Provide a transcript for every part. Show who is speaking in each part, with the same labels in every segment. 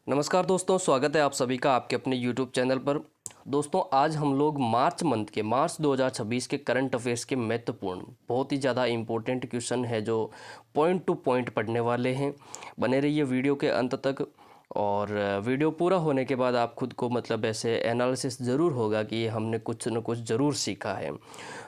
Speaker 1: नमस्कार दोस्तों, स्वागत है आप सभी का आपके अपने YouTube चैनल पर। दोस्तों, आज हम लोग मार्च 2026 के करंट अफेयर्स के महत्वपूर्ण बहुत ही ज़्यादा इम्पोर्टेंट क्वेश्चन है जो पॉइंट टू पॉइंट पढ़ने वाले हैं। बने रहिए वीडियो के अंत तक। और वीडियो पूरा होने के बाद आप खुद को ऐसे एनालिसिस ज़रूर होगा कि हमने कुछ न कुछ ज़रूर सीखा है।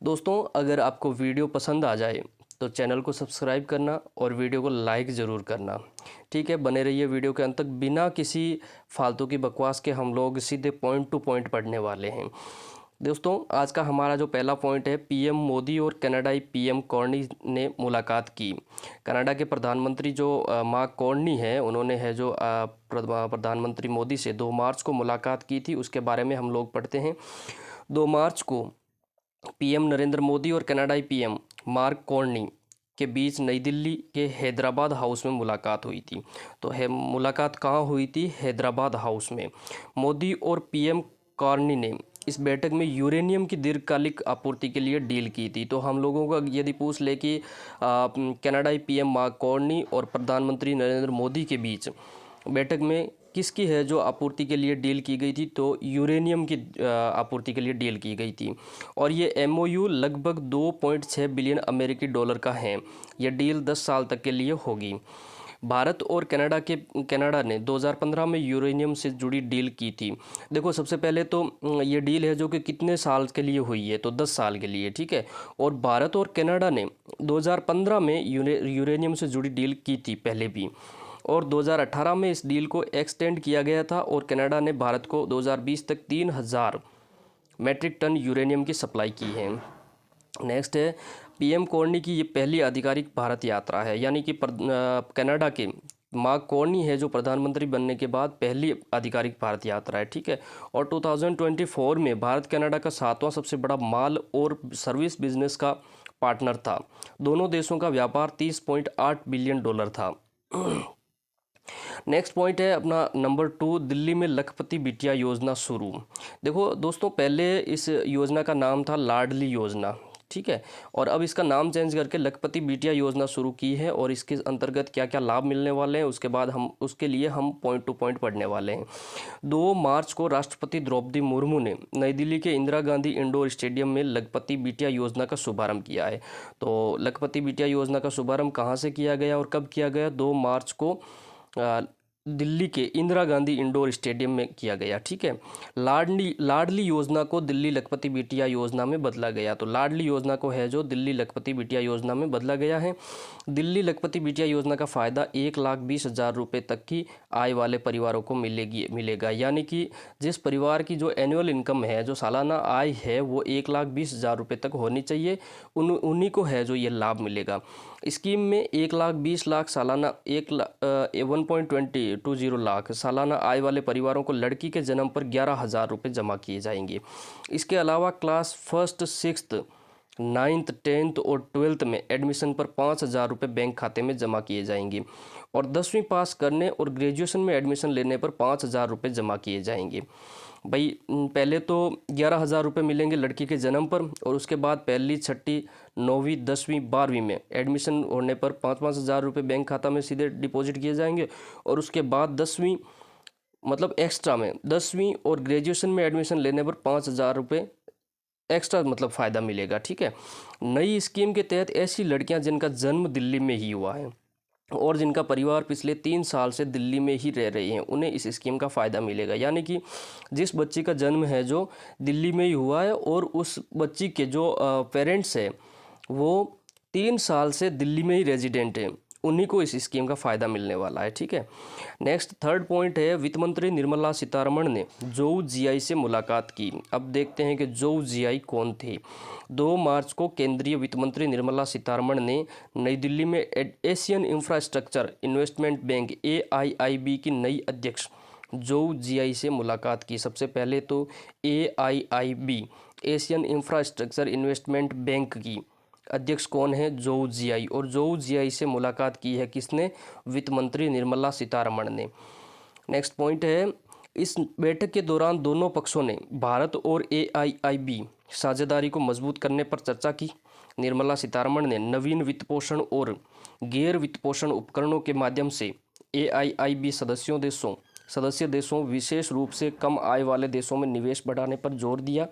Speaker 1: दोस्तों, अगर आपको वीडियो पसंद आ जाए तो चैनल को सब्सक्राइब करना और वीडियो को लाइक ज़रूर करना। ठीक है, बने रहिए वीडियो के अंत तक। बिना किसी फालतू की बकवास के हम लोग सीधे पॉइंट टू पॉइंट पढ़ने वाले हैं। दोस्तों, आज का हमारा जो पहला पॉइंट है, पीएम मोदी और कनाडाई पीएम कॉर्नी ने मुलाकात की। कनाडा के प्रधानमंत्री जो मार्क कॉर्नी है, उन्होंने प्रधानमंत्री मोदी से 2 मार्च को मुलाकात की थी। उसके बारे में हम लोग पढ़ते हैं। 2 मार्च को पीएम नरेंद्र मोदी और कनाडाई पीएम मार्क कॉर्नी के बीच नई दिल्ली के हैदराबाद हाउस में मुलाकात हुई थी। तो मुलाकात कहाँ हुई थी? हैदराबाद हाउस में। मोदी और पीएम कॉर्नी ने इस बैठक में यूरेनियम की दीर्घकालिक आपूर्ति के लिए डील की थी। तो हम लोगों का यदि पूछ ले कि कनाडाई पीएम मार्क कॉर्नी और प्रधानमंत्री नरेंद्र मोदी के बीच बैठक में किसकी है जो आपूर्ति के लिए डील की गई थी, तो यूरेनियम की आपूर्ति के लिए डील की गई थी। और ये एमओयू लगभग 2.6 बिलियन अमेरिकी डॉलर का है। यह डील 10 साल तक के लिए होगी। भारत और कनाडा ने 2015 में यूरेनियम से जुड़ी डील की थी। देखो, सबसे पहले तो ये डील है जो कि कितने साल के लिए हुई है, तो 10 साल के लिए। ठीक है, और भारत और कनाडा ने 2015 में यूरेनियम से जुड़ी डील की थी पहले भी, और 2018 में इस डील को एक्सटेंड किया गया था। और कनाडा ने भारत को 2020 तक 3000 मैट्रिक टन यूरेनियम की सप्लाई की है। नेक्स्ट है, पीएम कॉर्नी की ये पहली आधिकारिक भारत यात्रा है, यानी कि कनाडा के मार्क कॉर्नी है जो प्रधानमंत्री बनने के बाद पहली आधिकारिक भारत यात्रा है। ठीक है, और 2024 में भारत कनाडा का 7वां सबसे बड़ा माल और सर्विस बिजनेस का पार्टनर था। दोनों देशों का व्यापार 30.8 बिलियन डॉलर था। नेक्स्ट पॉइंट है अपना नंबर 2, दिल्ली में लखपति बिटिया योजना शुरू। देखो दोस्तों, पहले इस योजना का नाम था लाडली योजना। ठीक है, और अब इसका नाम चेंज करके लखपति बिटिया योजना शुरू की है। और इसके अंतर्गत क्या क्या लाभ मिलने वाले हैं उसके बाद उसके लिए हम पॉइंट टू पॉइंट पढ़ने वाले हैं। 2 मार्च को राष्ट्रपति द्रौपदी मुर्मू ने नई दिल्ली के इंदिरा गांधी इंडोर स्टेडियम में लखपति बिटिया योजना का शुभारंभ किया है। तो लखपति बिटिया योजना का शुभारंभ कहाँ से किया गया और कब किया गया? 2 मार्च को दिल्ली के इंदिरा गांधी इंडोर स्टेडियम में किया गया। ठीक है, लाडली योजना को दिल्ली लखपति बिटिया योजना में बदला गया। तो लाडली योजना को है जो दिल्ली लखपति बिटिया योजना में बदला गया है। दिल्ली लखपति बिटिया योजना का फ़ायदा 1,20,000 रुपये तक की आय वाले परिवारों को मिलेगा। यानी कि जिस परिवार की जो एनुअल इनकम है, जो सालाना आय है, वो 1,20,000 रुपये तक होनी चाहिए, उन्हीं को है जो ये लाभ मिलेगा। स्कीम में 1,20,00,000 सालाना 1.20 लाख सालाना आय वाले परिवारों को लड़की के जन्म पर 11,000 रुपये जमा किए जाएंगे। इसके अलावा class 1st, 6th, 9th, 10th और 12th में एडमिशन पर 5,000 रुपये बैंक खाते में जमा किए जाएंगे। और 10वीं पास करने और ग्रेजुएशन में एडमिशन लेने पर 5,000 रुपये जमा किए जाएंगे। भाई, पहले तो 11,000 रुपये मिलेंगे लड़की के जन्म पर, और उसके बाद पहली, छठी, 9वीं, 10वीं, 12वीं में एडमिशन होने पर 5,000 रुपये बैंक खाता में सीधे डिपॉजिट किए जाएंगे। और उसके बाद 10वीं एक्स्ट्रा में 10वीं और ग्रेजुएशन में एडमिशन लेने पर 5,000 रुपये एक्स्ट्रा फ़ायदा मिलेगा। ठीक है, नई स्कीम के तहत ऐसी लड़कियां जिनका जन्म दिल्ली में ही हुआ है और जिनका परिवार पिछले 3 साल से दिल्ली में ही रह रही हैं, उन्हें इस स्कीम का फ़ायदा मिलेगा। यानी कि जिस बच्ची का जन्म है जो दिल्ली में ही हुआ है और उस बच्ची के जो पेरेंट्स हैं वो 3 साल से दिल्ली में ही रेजिडेंट हैं, उन्हीं को इस स्कीम का फ़ायदा मिलने वाला है। ठीक है, नेक्स्ट थर्ड पॉइंट है, वित्त मंत्री निर्मला सीतारमण ने जोऊ जीआई से मुलाकात की। अब देखते हैं कि जोऊ जीआई कौन थे। 2 मार्च को केंद्रीय वित्त मंत्री निर्मला सीतारमण ने नई दिल्ली में Asian infrastructure investment bank AIIB की नई अध्यक्ष जोऊ जीआई से मुलाकात की। सबसे पहले तो AIIB Asian infrastructure investment bank की अध्यक्ष कौन है? जोऊ जीआई। और जोऊ जीआई से मुलाकात की है किसने? वित्त मंत्री निर्मला सीतारमण ने। नेक्स्ट पॉइंट है, इस बैठक के दौरान दोनों पक्षों ने भारत और AIIB साझेदारी को मजबूत करने पर चर्चा की। निर्मला सीतारमण ने नवीन वित्तपोषण और गैर वित्तपोषण उपकरणों के माध्यम से AIIB सदस्यों देशों सदस्य देशों विशेष रूप से कम आय वाले देशों में निवेश बढ़ाने पर जोर दिया।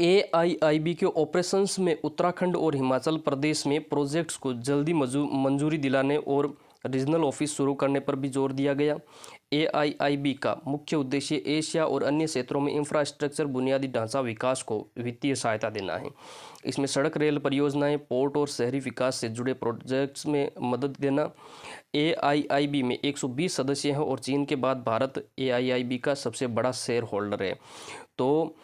Speaker 1: AIIB के ऑपरेशंस में उत्तराखंड और हिमाचल प्रदेश में प्रोजेक्ट्स को जल्दी मंजूरी दिलाने और रीजनल ऑफिस शुरू करने पर भी जोर दिया गया। AIIB का मुख्य उद्देश्य एशिया और अन्य क्षेत्रों में इंफ्रास्ट्रक्चर बुनियादी ढांचा विकास को वित्तीय सहायता देना है। इसमें सड़क रेल परियोजनाएं, पोर्ट और शहरी विकास से जुड़े प्रोजेक्ट्स में मदद देना। AIIB में 120 सदस्य हैं और चीन के बाद भारत AIIB का सबसे बड़ा शेयर होल्डर है। तो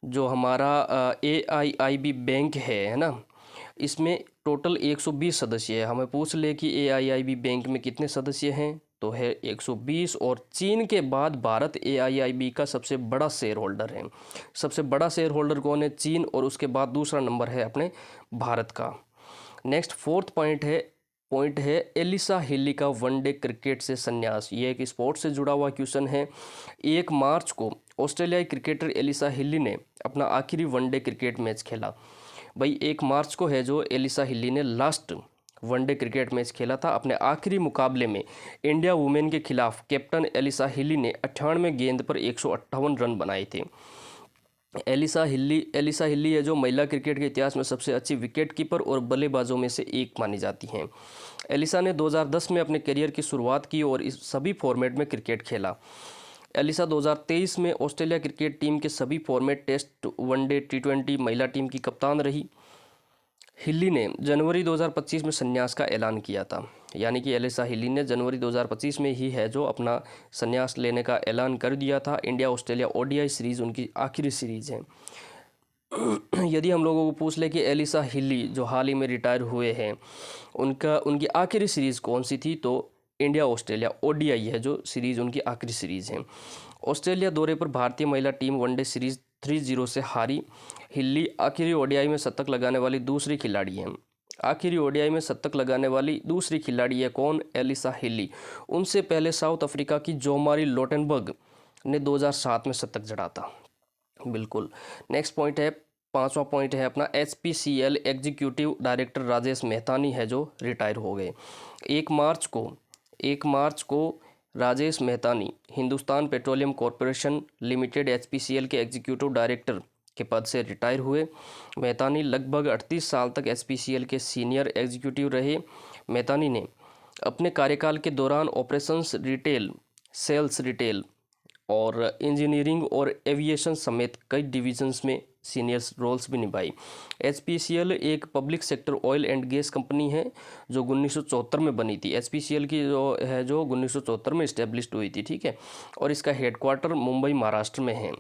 Speaker 1: जो हमारा AIIB बैंक है ना, इसमें टोटल 120 सदस्य है। हमें पूछ ले कि AIIB बैंक में कितने सदस्य हैं, तो है 120, और चीन के बाद भारत AIIB का सबसे बड़ा शेयर होल्डर है। सबसे बड़ा शेयर होल्डर कौन है? चीन, और उसके बाद दूसरा नंबर है अपने भारत का। नेक्स्ट फोर्थ पॉइंट है एलिसा हिली का वनडे क्रिकेट से संन्यास। ये एक स्पोर्ट्स से जुड़ा हुआ क्वेश्चन है। 1 मार्च को ऑस्ट्रेलियाई क्रिकेटर एलिसा हिली ने अपना आखिरी वनडे क्रिकेट मैच खेला। भाई 1 मार्च को है जो एलिसा हिली ने लास्ट वनडे क्रिकेट मैच खेला था। अपने आखिरी मुकाबले में इंडिया वुमेन के खिलाफ कैप्टन एलिसा हिली ने 98 गेंद पर 158 रन बनाए थे। एलिसा हिली है जो महिला क्रिकेट के इतिहास में सबसे अच्छी विकेट कीपर और बल्लेबाजों में से एक मानी जाती हैं। एलिसा ने 2010 में अपने करियर की शुरुआत की और इस सभी फॉर्मेट में क्रिकेट खेला। एलिसा 2023 में ऑस्ट्रेलिया क्रिकेट टीम के सभी फॉर्मेट, टेस्ट, वनडे, T20 महिला टीम की कप्तान रही। हिली ने जनवरी 2025 में संन्यास का ऐलान किया था। यानी कि एलिसा हिली ने जनवरी 2025 में ही है जो अपना संन्यास लेने का ऐलान कर दिया था। इंडिया ऑस्ट्रेलिया ODI सीरीज़ उनकी आखिरी सीरीज़ है। यदि हम लोगों को पूछ ले कि एलिसा हिली जो हाल ही में रिटायर हुए हैं, उनकी आखिरी सीरीज़ कौन सी थी, तो इंडिया ऑस्ट्रेलिया ODI है जो सीरीज़ उनकी आखिरी सीरीज़ है। ऑस्ट्रेलिया दौरे पर भारतीय महिला टीम वनडे सीरीज़ 3-0 से हारी। हिली आखिरी ODI में शतक लगाने वाली दूसरी खिलाड़ी हैं। आखिरी ODI में शतक लगाने वाली दूसरी खिलाड़ी है कौन? Alyssa Healy. उनसे पहले साउथ अफ्रीका की जोमारी लोटेनबर्ग ने 2007 में शतक जड़ा था। बिल्कुल। नेक्स्ट पॉइंट है, 5वां पॉइंट है अपना HPCL executive director Rajesh Mehtani है जो रिटायर हो गए। 1 मार्च को Rajesh Mehtani Hindustan petroleum corporation limited HPCL के एग्जीक्यूटिव डायरेक्टर के पद से रिटायर हुए। मेहतानी लगभग 38 साल तक HPCL के सीनियर एग्जीक्यूटिव रहे। मेहतानी ने अपने कार्यकाल के दौरान ऑपरेशंस, रिटेल, सेल्स रिटेल और इंजीनियरिंग और एविएशन समेत कई डिविजन्स में सीनियर रोल्स भी निभाई। HPCL एक public sector oil and gas company है जो 1974 में बनी थी। HPCL की जो 1974 में इस्टेब्लिश्ड हुई थी, ठीक है, और इसका हेडक्वार्टर मुंबई महाराष्ट्र में है।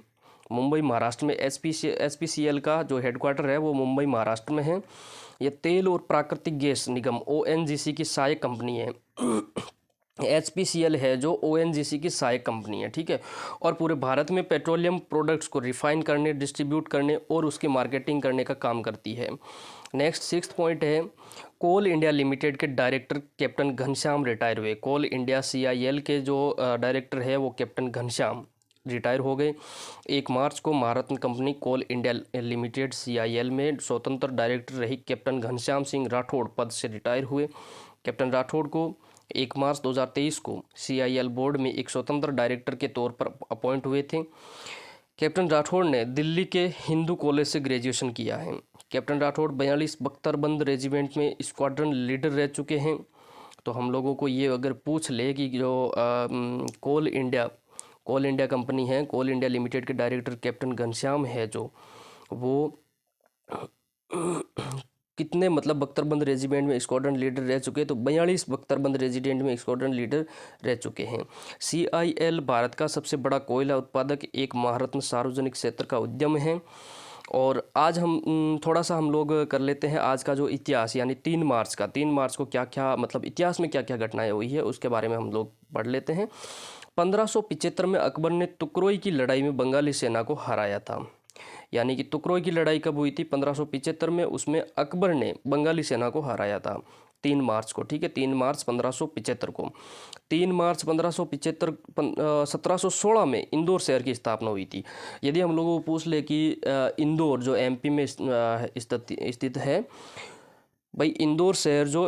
Speaker 1: मुंबई महाराष्ट्र में HPCL का जो हेडक्वार्टर है वो मुंबई महाराष्ट्र में है। यह तेल और प्राकृतिक गैस निगम ONGC की सहायक कंपनी है। HPCL है जो ONGC की सहायक कंपनी है, ठीक है, और पूरे भारत में पेट्रोलियम प्रोडक्ट्स को रिफाइन करने, डिस्ट्रीब्यूट करने और उसकी मार्केटिंग करने का काम करती है। नेक्स्ट 6th पॉइंट है कोल इंडिया लिमिटेड के डायरेक्टर कैप्टन घनश्याम रिटायर हुए। कोल इंडिया CIL के जो डायरेक्टर है वो कैप्टन घनश्याम रिटायर हो गए। 1 मार्च को महारत्न कंपनी कोल इंडिया लिमिटेड CIL में स्वतंत्र डायरेक्टर रही कैप्टन घनश्याम सिंह राठौड़ पद से रिटायर हुए। कैप्टन राठौड़ को 1 मार्च 2023 को CIL बोर्ड में एक स्वतंत्र डायरेक्टर के तौर पर अपॉइंट हुए थे। कैप्टन राठौड़ ने दिल्ली के हिंदू कॉलेज से ग्रेजुएशन किया है। कैप्टन राठौड़ 42 बख्तरबंद रेजिमेंट में स्क्वाड्रन लीडर रह चुके हैं। तो हम लोगों को ये अगर पूछ ले कि जो कोल इंडिया कंपनी है, कोल इंडिया लिमिटेड के डायरेक्टर कैप्टन घनश्याम है जो वो कितने मतलब बख्तरबंद रेजिमेंट में स्क्वाड्रन लीडर रह चुके हैं, तो 42 बख्तरबंद रेजिडेंट में स्क्वाड्रन लीडर रह चुके हैं। CIL भारत का सबसे बड़ा कोयला उत्पादक एक महारत्न सार्वजनिक क्षेत्र का उद्यम है। और आज हम थोड़ा सा हम लोग कर लेते हैं आज का जो इतिहास, यानी 3 मार्च को क्या क्या मतलब इतिहास में क्या क्या घटनाएं हुई है उसके बारे में हम लोग पढ़ लेते हैं। 1575 में अकबर ने तुकरोई की लड़ाई में बंगाली सेना को हराया था। यानी कि तुकरोई की लड़ाई कब हुई थी? 1575 में। उसमें अकबर ने बंगाली सेना को हराया था 3 मार्च को, ठीक है, 3 मार्च 1575 को। 3 मार्च 1575 1716 में इंदौर शहर की स्थापना हुई थी। यदि हम लोगों को पूछ ले कि इंदौर जो MP में स्थित है भाई इंदौर शहर जो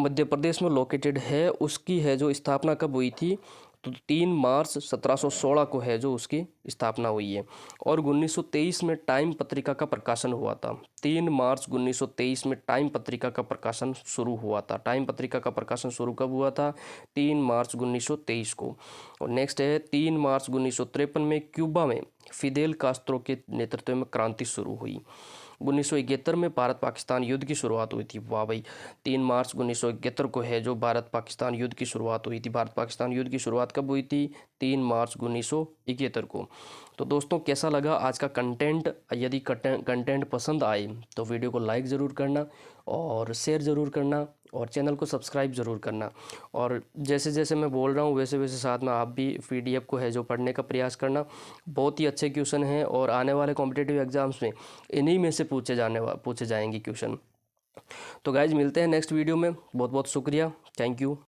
Speaker 1: मध्य प्रदेश में लोकेटेड है, उसकी है जो स्थापना कब हुई थी, तो 3 मार्च 1716 को है जो उसकी स्थापना हुई है। और 1923 में टाइम पत्रिका का प्रकाशन हुआ था। 3 मार्च 1923 में टाइम पत्रिका का प्रकाशन शुरू हुआ था। टाइम पत्रिका का प्रकाशन शुरू कब हुआ था, 3 मार्च 1923 को। और नेक्स्ट है 3 मार्च 1953 में क्यूबा में फिदेल कास्त्रो के नेतृत्व में क्रांति शुरू हुई। 1971 में भारत पाकिस्तान युद्ध की शुरुआत हुई थी। वाह भाई, 3 मार्च 1971 को है जो भारत पाकिस्तान युद्ध की शुरुआत हुई थी। भारत पाकिस्तान युद्ध की शुरुआत कब हुई थी, 3 मार्च 1971 को। तो दोस्तों कैसा लगा आज का कंटेंट, यदि कंटेंट पसंद आए तो वीडियो को लाइक ज़रूर करना और शेयर ज़रूर करना और चैनल को सब्सक्राइब ज़रूर करना। और जैसे जैसे मैं बोल रहा हूँ वैसे वैसे साथ में आप भी PDF को है जो पढ़ने का प्रयास करना। बहुत ही अच्छे क्वेश्चन हैं और आने वाले कॉम्पिटिटिव एग्जाम्स में इन्हीं में से पूछे जाएंगे क्वेश्चन। तो गाइज मिलते हैं नेक्स्ट वीडियो में। बहुत बहुत शुक्रिया, थैंक यू।